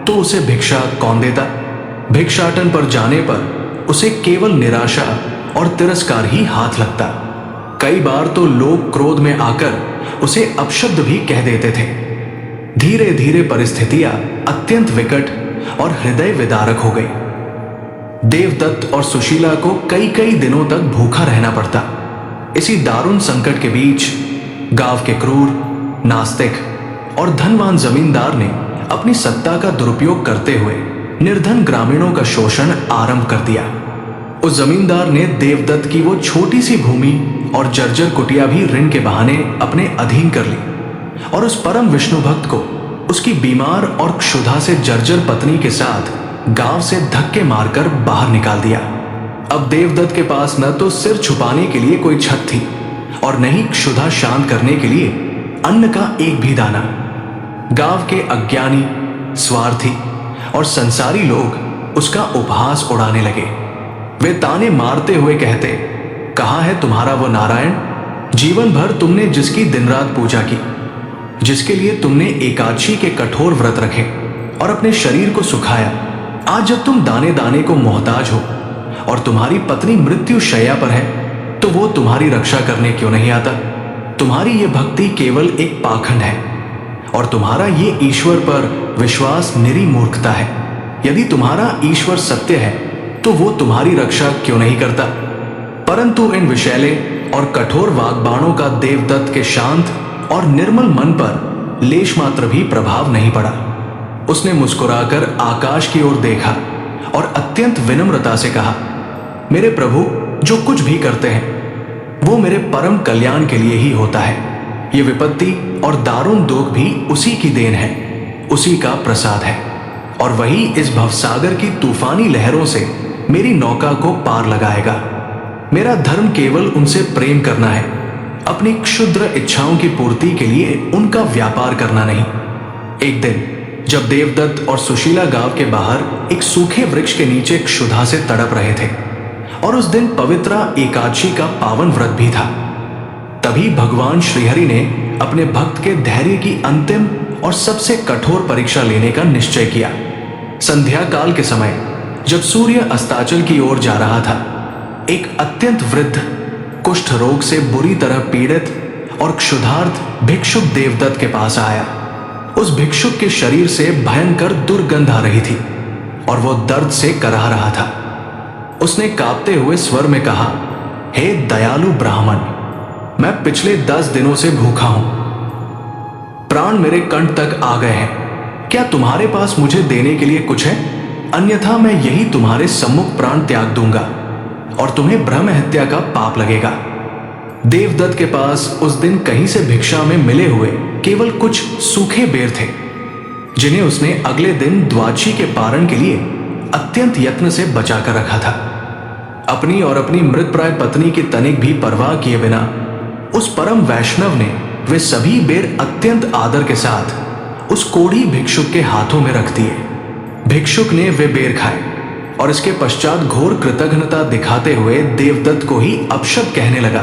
तो उसे भिक्षा कौन देता। भिक्षाटन पर जाने पर उसे केवल निराशा और तिरस्कार ही हाथ लगता। कई बार तो लोग क्रोध में आकर उसे अपशब्द भी कह देते थे। धीरे धीरे परिस्थितियां अत्यंत विकट और हृदय विदारक हो गई। देवदत्त और सुशीला को कई कई दिनों तक भूखा रहना पड़ता। इसी दारुण संकट के बीच गांव के क्रूर, नास्तिक और धनवान जमींदार ने अपनी सत्ता का दुरुपयोग करते हुए निर्धन ग्रामीणों का शोषण आरंभ कर दिया। उस जमींदार ने देवदत्त की वो छोटी सी भूमि और जर्जर कुटिया भी ऋण के बहाने अपने अधीन कर ली और उस परम विष्णु भक्त को उसकी बीमार और क्षुधा से जर्जर पत्नी के साथ गांव से धक्के मारकर बाहर निकाल दिया। अब देवदत्त के पास न तो सिर छुपाने के लिए कोई छत थी और न ही क्षुधा शांत करने के लिए अन्न का एक भी दाना। गांव के अज्ञानी, स्वार्थी और संसारी लोग उसका उपहास उड़ाने लगे। वे ताने मारते हुए कहते, कहाँ है तुम्हारा वो नारायण, जीवन भर तुमने जिसकी दिन रात पूजा की, जिसके लिए तुमने एकादशी के कठोर व्रत रखे और अपने शरीर को सुखाया। आज जब तुम दाने दाने को मोहताज हो और तुम्हारी पत्नी मृत्यु शैया पर है तो वो तुम्हारी रक्षा करने क्यों नहीं आता। तुम्हारी ये भक्ति केवल एक पाखंड है और तुम्हारा ये ईश्वर पर विश्वास निरी मूर्खता है। यदि तुम्हारा ईश्वर सत्य है तो वो तुम्हारी रक्षा क्यों नहीं करता। परंतु इन विषैले और कठोर वाग्बाणों का देवदत्त के शांत और निर्मल मन पर लेश मात्र भी प्रभाव नहीं पड़ा। उसने मुस्कुराकर आकाश की ओर देखा और अत्यंत विनम्रता से कहा, मेरे प्रभु जो कुछ भी करते हैं वो मेरे परम कल्याण के लिए ही होता है। ये विपत्ति और दारुण दुख भी उसी की देन है, उसी का प्रसाद है और वही इस भवसागर की तूफानी लहरों से मेरी नौका को पार लगाएगा। मेरा धर्म केवल उनसे प्रेम करना है, अपनी क्षुद्र इच्छाओं की पूर्ति के लिए उनका व्यापार करना नहीं। एक दिन जब देवदत्त और सुशीला गांव के बाहर एक सूखे वृक्ष के नीचे क्षुधा से तड़प रहे थे और उस दिन पवित्रा एकादशी का पावन व्रत भी था, तभी भगवान श्रीहरि ने अपने भक्त के धैर्य की अंतिम और सबसे कठोर परीक्षा लेने का निश्चय किया। संध्या काल के समय जब सूर्य अस्ताचल की ओर जा रहा था, एक अत्यंत वृद्ध, कुष्ठ रोग से बुरी तरह पीड़ित और क्षुधार्त भिक्षुक देवदत्त के पास आया। उस भिक्षुक के शरीर से भयंकर दुर्गंध आ रही थी और वो दर्द से कराह रहा था। उसने कांपते हुए स्वर में कहा, हे दयालु ब्राह्मण, मैं पिछले 10 दिनों से भूखा हूं, प्राण मेरे कंठ तक आ गए हैं। क्या तुम्हारे पास मुझे देने के लिए कुछ है? अन्यथा मैं यही तुम्हारे सम्मुख प्राण त्याग दूंगा और तुम्हें ब्रह्म हत्या का पाप लगेगा। देवदत्त के पास उस दिन कहीं से भिक्षा में मिले हुए केवल कुछ सूखे बेर थे, जिन्हें उसने अगले दिन द्वादशी के पारण के लिए अत्यंत यत्न से बचाकर रखा था। अपनी और अपनी मृतप्राय पत्नी की तनिक भी परवाह किए बिना उस परम वैष्णव ने वे सभी बेर अत्यंत आदर के साथ उस कोढ़ी भिक्षुक के हाथों में रख दिए। भिक्षुक ने वे बेर खाए और इसके पश्चात घोर कृतज्ञता दिखाते हुए देवदत्त को ही अपशब्द कहने लगा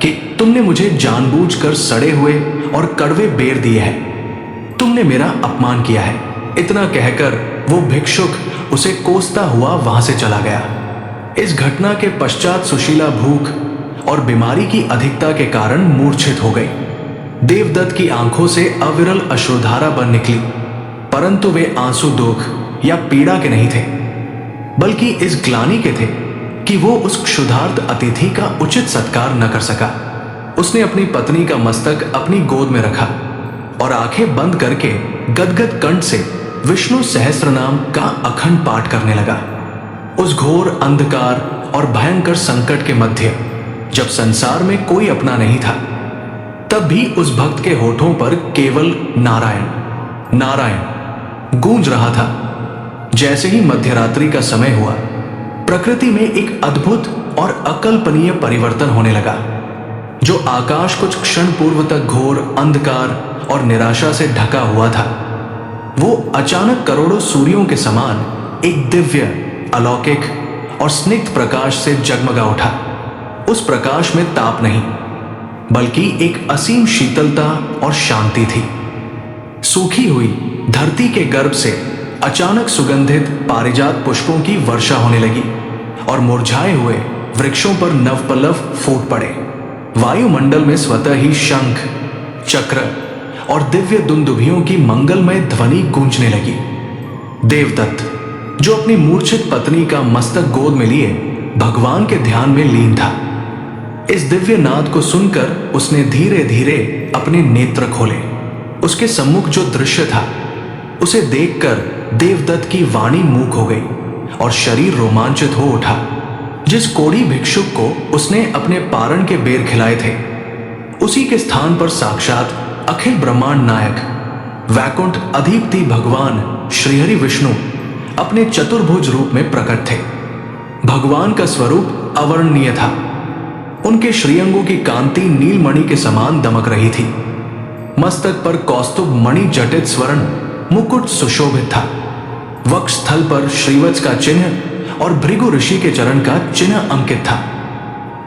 कि तुमने मुझे जानबूझकर सड़े हुए और कड़वे बेर दिए हैं, तुमने मेरा अपमान किया है। इतना कहकर वो भिक्षुक उसे कोसता हुआ वहां से चला गया। इस घटना के पश्चात सुशीला भूख और बीमारी की अधिकता के कारण मूर्छित हो गई। देवदत्त की आंखों से अविरल अश्रुधारा बन निकली, परंतु वे आंसू दुख या पीड़ा के नहीं थे, बल्कि इस ग्लानि के थे कि वो उस क्षुधार्त अतिथि का उचित सत्कार न कर सका। उसने अपनी पत्नी का मस्तक अपनी गोद में रखा और आंखें बंद करके गदगद कंठ से विष्णु सहस्त्र नाम का अखंड पाठ करने लगा। उस घोर अंधकार और भयंकर संकट के मध्य जब संसार में कोई अपना नहीं था, तब भी उस भक्त के होठों पर केवल नारायण नारायण गूंज रहा था। जैसे ही मध्यरात्रि का समय हुआ, प्रकृति में एक अद्भुत और अकल्पनीय परिवर्तन होने लगा। जो आकाश कुछ क्षण पूर्व तक घोर अंधकार और निराशा से ढका हुआ था, वो अचानक करोड़ों सूर्यों के समान एक दिव्य, अलौकिक और स्निग्ध प्रकाश से जगमगा उठा। उस प्रकाश में ताप नहीं, बल्कि एक असीम शीतलता और शांति थी। सूखी हुई धरती के गर्भ से अचानक सुगंधित पारिजात पुष्पों की वर्षा होने लगी और मुरझाए हुए वृक्षों पर नवपल्लव फूट पड़े। वायुमंडल में स्वतः ही शंख, चक्र और दिव्य दुंदुभियों की मंगलमय ध्वनि गूंजने लगी। देवदत्त, जो अपनी मूर्छित पत्नी का मस्तक गोद में लिए भगवान के ध्यान में लीन था, इस दिव्य नाद को सुनकर उसने धीरे धीरे अपने नेत्र खोले। उसके सम्मुख जो दृश्य था, उसे देखकर देवदत्त की वाणी मूक हो गई और शरीर रोमांचित हो उठा। जिस कोढ़ी भिक्षुक को उसने अपने पारण के बेर खिलाए थे, उसी के स्थान पर साक्षात अखिल ब्रह्मांड नायक, वैकुंठ अधिपति भगवान श्रीहरि विष्णु अपने चतुर्भुज रूप में प्रकट थे। भगवान का स्वरूप अवर्णनीय था। उनके श्रीअंगों की कांति नीलमणि के समान दमक रही थी। मस्तक पर कौस्तुभ मणि जटित स्वर्ण मुकुट सुशोभित था। वक्ष स्थल पर श्रीवत्स का चिन्ह और भृगु ऋषि के चरण का चिन्ह अंकित था।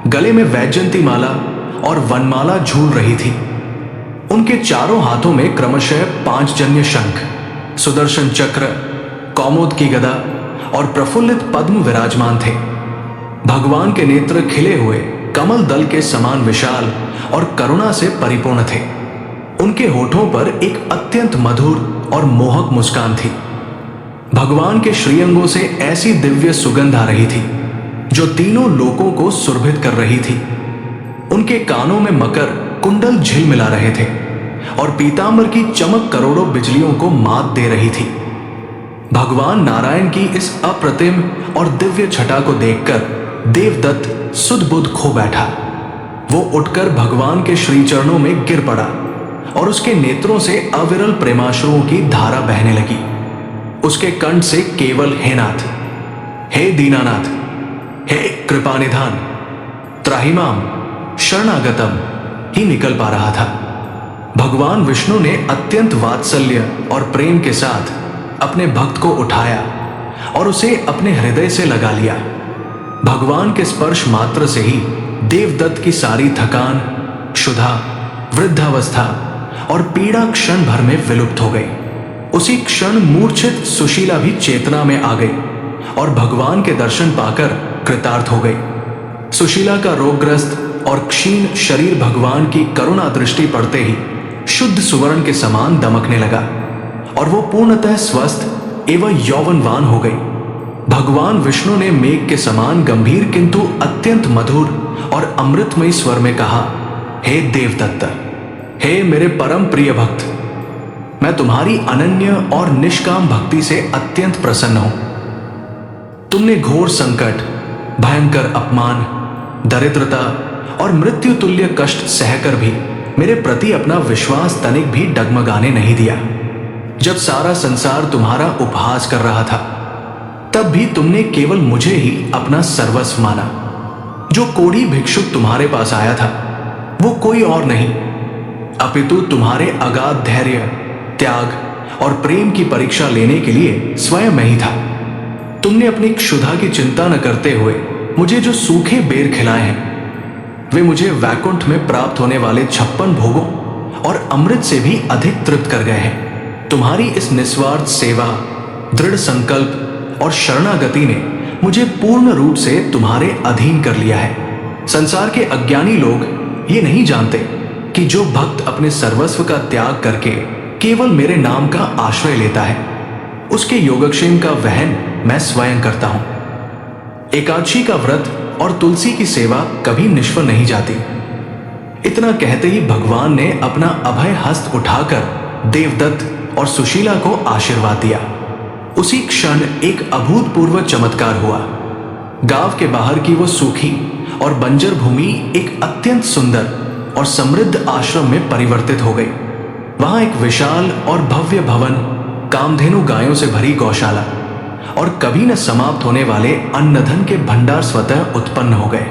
गले में वैजयंती माला और वनमाला झूल रही थी। उनके चारों हाथों में क्रमशः 5 जन्य शंख, सुदर्शन चक्र, कौमोद की गदा और प्रफुल्लित पद्म विराजमान थे। भगवान के नेत्र खिले हुए कमल दल के समान विशाल और करुणा से परिपूर्ण थे। उनके होठों पर एक अत्यंत मधुर और मोहक मुस्कान थी। भगवान के श्रीअंगों से ऐसी दिव्य सुगंध आ रही थी जो तीनों लोकों को सुरभित कर रही थी। उनके कानों में मकर कुंडल झिलमिला रहे थे और पीतांबर की चमक करोड़ों बिजलियों को मात दे रही थी। भगवान नारायण की इस अप्रतिम और दिव्य छटा को देखकर देवदत्त सुध बुध खो बैठा। वो उठकर भगवान के श्री चरणों में गिर पड़ा और उसके नेत्रों से अविरल प्रेमाश्रुओं की धारा बहने लगी। उसके कंठ से केवल हे नाथ, हे दीनानाथ, हे कृपानिधान, त्राहिमाम शरणागतम ही निकल पा रहा था। भगवान विष्णु ने अत्यंत वात्सल्य और प्रेम के साथ अपने भक्त को उठाया और उसे अपने हृदय से लगा लिया। भगवान के स्पर्श मात्र से ही देवदत्त की सारी थकान, क्षुधा, वृद्धावस्था और पीड़ा क्षण भर में विलुप्त हो गई। उसी क्षण मूर्छित सुशीला भी चेतना में आ गई और भगवान के दर्शन पाकर कृतार्थ हो गई। सुशीला का रोगग्रस्त और क्षीण शरीर भगवान की करुणा दृष्टि पड़ते ही शुद्ध सुवर्ण के समान दमकने लगा और वो पूर्णतः स्वस्थ एवं यौवनवान हो गई। भगवान विष्णु ने मेघ के समान गंभीर किंतु अत्यंत मधुर और अमृतमयी स्वर में कहा, हे देवदत्त, हे मेरे परम प्रिय भक्त, मैं तुम्हारी अनन्य और निष्काम भक्ति से अत्यंत प्रसन्न हूं। तुमने घोर संकट, भयंकर अपमान, दरिद्रता और मृत्यु तुल्य कष्ट सहकर भी मेरे प्रति अपना विश्वास तनिक भी डगमगाने नहीं दिया। जब सारा संसार तुम्हारा उपहास कर रहा था, तब भी तुमने केवल मुझे ही अपना सर्वस्व माना। जो कोढ़ी भिक्षुक तुम्हारे पास आया था, वो कोई और नहीं अपितु तुम्हारे अगाध धैर्य, त्याग और प्रेम की परीक्षा लेने के लिए स्वयं मैं ही था। तुमने अपनी क्षुधा की चिंता न करते हुए मुझे जो सूखे बेर खिलाए हैं, वे मुझे वैकुंठ में प्राप्त होने वाले 56 भोगों और अमृत से भी अधिक तृप्त कर गए हैं। तुम्हारी इस निस्वार्थ सेवा, दृढ़ संकल्प और शरणागति ने मुझे पूर्ण रूप से तुम्हारे अधीन कर लिया है। संसार के अज्ञानी लोग ये नहीं जानते कि जो भक्त अपने सर्वस्व का त्याग करके केवल मेरे नाम का आश्रय लेता है, उसके योगक्षेम का वहन मैं स्वयं करता हूं। एकादशी का व्रत और तुलसी की सेवा कभी निष्फल नहीं जाती। इतना कहते ही भगवान ने अपना अभय हस्त उठाकर देवदत्त और सुशीला को आशीर्वाद दिया। उसी क्षण एक अभूतपूर्व चमत्कार हुआ। गांव के बाहर की वो सूखी और बंजर भूमि एक अत्यंत सुंदर और समृद्ध आश्रम में परिवर्तित हो गई। वहां एक विशाल और भव्य भवन, कामधेनु गायों से भरी गौशाला और कभी न समाप्त होने वाले अन्नधन के भंडार स्वतः उत्पन्न हो गए,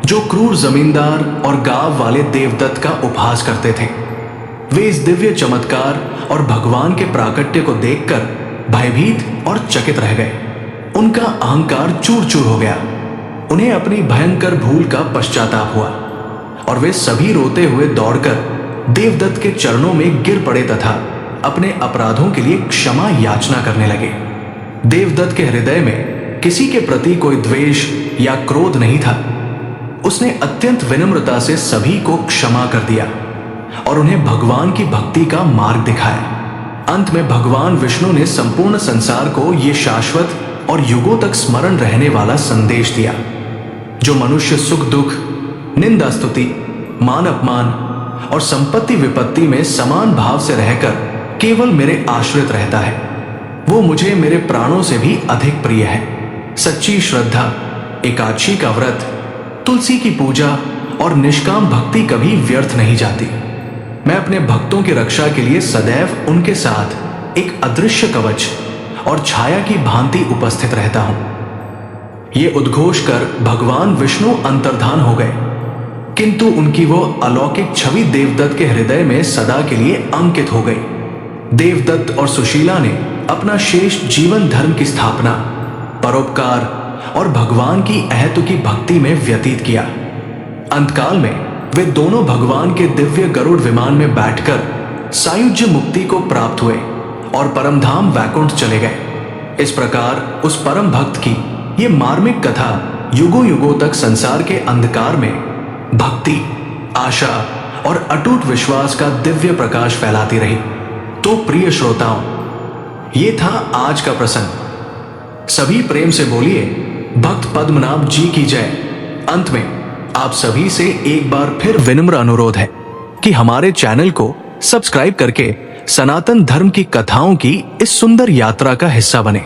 जो क्रूर जमींदार और गांव वाले देवदत्त का उपहास करते थे। वे इस दिव्य चमत्कार और भगवान के प्राकट्य को देखकर भयभीत और चकित रह गए। उनका अहंकार चूर चूर हो गया। उन्हें अपनी भयंकर भूल का पश्चाताप हुआ और वे सभी रोते हुए दौड़कर देवदत्त के चरणों में गिर पड़े तथा अपने अपराधों के लिए क्षमा याचना करने लगे। देवदत्त के हृदय में किसी के प्रति कोई द्वेष या क्रोध नहीं था। उसने अत्यंत विनम्रता से सभी को क्षमा कर दिया और उन्हें भगवान की भक्ति का मार्ग दिखाया। अंत में भगवान विष्णु ने संपूर्ण संसार को ये शाश्वत और युगों तक स्मरण रहने वाला संदेश दिया, जो मनुष्य सुख दुख, निंदा स्तुति, मान अपमान और संपत्ति विपत्ति में समान भाव से रहकर केवल मेरे आश्रित रहता है, वो मुझे मेरे प्राणों से भी अधिक प्रिय है। सच्ची श्रद्धा, एकादशी का व्रत, तुलसी की पूजा और निष्काम भक्ति कभी व्यर्थ नहीं जाती। मैं अपने भक्तों की रक्षा के लिए सदैव उनके साथ एक अदृश्य कवच और छाया की भांति उपस्थित रहता हूं। ये उद्घोष कर भगवान विष्णु अंतर्धान हो गए, किंतु उनकी वो अलौकिक छवि देवदत्त के हृदय में सदा के लिए अंकित हो गई। देवदत्त और सुशीला ने अपना शेष जीवन धर्म की स्थापना, परोपकार और भगवान की अहेतु की भक्ति में व्यतीत किया। अंतकाल में वे दोनों भगवान के दिव्य गरुड़ विमान में बैठकर सायुज्य मुक्ति को प्राप्त हुए और परमधाम वैकुंठ चले गए। इस प्रकार उस परम भक्त की ये मार्मिक कथा युगों युगों तक संसार के अंधकार में भक्ति, आशा और अटूट विश्वास का दिव्य प्रकाश फैलाती रही। तो प्रिय श्रोताओं, ये था आज का प्रसंग। सभी प्रेम से बोलिए भक्त पद्मनाभ जी की जय। अंत में आप सभी से एक बार फिर विनम्र अनुरोध है कि हमारे चैनल को सब्सक्राइब करके सनातन धर्म की कथाओं की इस सुंदर यात्रा का हिस्सा बने।